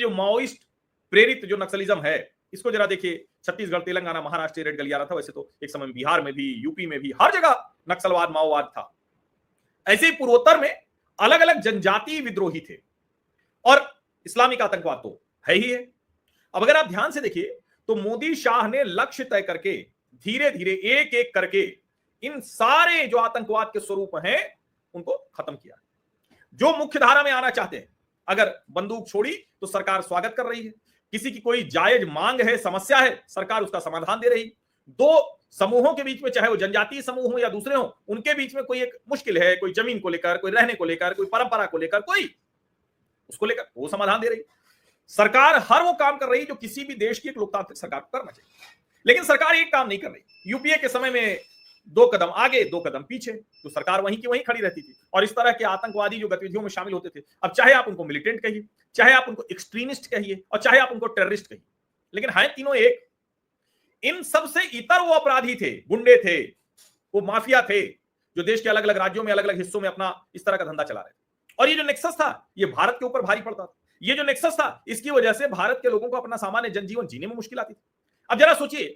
जो माओइस्ट प्रेरित जो नक्सलिज्म है, इसको जरा देखिए। छत्तीसगढ़, तेलंगाना, महाराष्ट्र रेड गलियारा था, वैसे तो एक समय में बिहार में भी, यूपी में भी, हर जगह नक्सलवाद माओवाद था। ऐसे ही पूर्वोत्तर में अलग अलग जनजातीय विद्रोही थे, और इस्लामिक आतंकवाद तो है ही है। अब अगर आप ध्यान से देखिए तो मोदी शाह ने लक्ष्य तय करके धीरे धीरे एक एक करके इन सारे जो आतंकवाद के स्वरूप हैं उनको खत्म किया। जो मुख्य धारा में आना चाहते हैं, अगर बंदूक छोड़ी तो सरकार स्वागत कर रही है, किसी की कोई जायज मांग है, समस्या है, सरकार उसका समाधान दे रही। दो समूहों के बीच में, चाहे वो जनजातीय समूह हो या दूसरे हो, उनके बीच में कोई एक मुश्किल है, कोई जमीन को लेकर, कोई रहने को लेकर, कोई परंपरा को लेकर, कोई उसको लेकर, वो समाधान दे रही। सरकार हर वो काम कर रही जो किसी भी देश की एक लोकतांत्रिक सरकार को करना चाहिए, लेकिन सरकार एक काम नहीं कर रही। यूपीए के समय में 2 कदम आगे 2 कदम पीछे, तो सरकार वहीं की वहीं खड़ी रहती थी, और इस तरह के आतंकवादी जो गतिविधियों में शामिल होते थे, अब चाहे आप उनको मिलिटेंट कहिए, चाहे आप उनको एक्सट्रीमिस्ट कहिए, और चाहे आप उनको टेररिस्ट कहिए, लेकिन हैं तीनों एक। इन सबसे इतर वो अपराधी थे, गुंडे थे, वो माफिया थे, जो देश के अलग अलग राज्यों में, अलग अलग हिस्सों में अपना इस तरह का धंधा चला रहे थे। और ये जो नेक्सस था, ये भारत के ऊपर भारी पड़ता था। ये जो नेक्सस था, इसकी वजह से भारत के लोगों को अपना सामान्य जनजीवन जीने में मुश्किल आती थी। अब जरा सोचिए,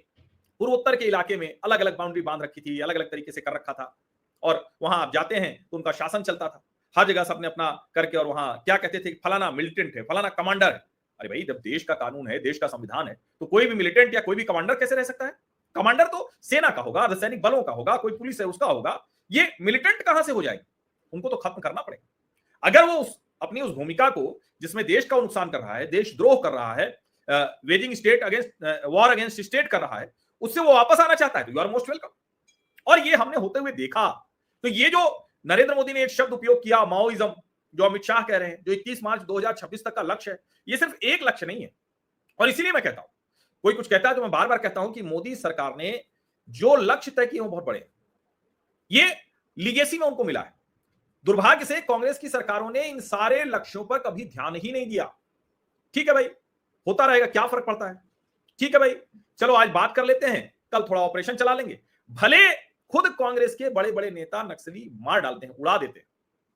पूर्वोत्तर के इलाके में अलग अलग बाउंड्री बांध रखी थी, अलग अलग तरीके से कर रखा था, और वहां आप जाते हैं तो उनका शासन चलता था, हर जगह सबने अपना करके, और वहां क्या कहते थे, फलाना मिलिटेंट है, फलाना कमांडर है। अरे भाई, जब देश का कानून है, देश का संविधान है, तो कोई भी मिलिटेंट या कोई भी कमांडर कैसे रह सकता है? कमांडर तो सेना का होगा, अर्धसैनिक बलों का होगा, कोई पुलिस है उसका होगा, ये मिलिटेंट कहां से हो जाएंगे? उनको तो खत्म करना पड़ेगा। अगर वो अपनी उस भूमिका को, जिसमें देश का नुकसान कर रहा है, देशद्रोह कर रहा है, waging state against war against state कर रहा है, उससे वो वापस आना चाहता है, तो यू आर मोस्ट वेलकम। और ये हमने होते हुए देखा। तो ये जो नरेंद्र मोदी ने एक शब्द उपयोग किया, माओइज्म, जो अमित शाह कह रहे हैं, जो 21 मार्च 2026 तक का लक्ष्य है, ये सिर्फ एक लक्ष्य नहीं है। और इसीलिए मैं कहता हूं, कोई कुछ कहता है तो मैं बार बार कहता हूं कि मोदी सरकार ने जो लक्ष्य तय किए वो बहुत बड़े, ये लीगेसी में उनको मिला है। दुर्भाग्य से कांग्रेस की सरकारों ने इन सारे लक्ष्यों पर कभी ध्यान ही नहीं दिया। ठीक है भाई, होता रहेगा, क्या फर्क पड़ता है। ठीक है भाई, चलो आज बात कर लेते हैं, कल थोड़ा ऑपरेशन चला लेंगे, भले खुद कांग्रेस के बड़े बड़े नेता नक्सली मार डालते हैं, उड़ा देते हैं,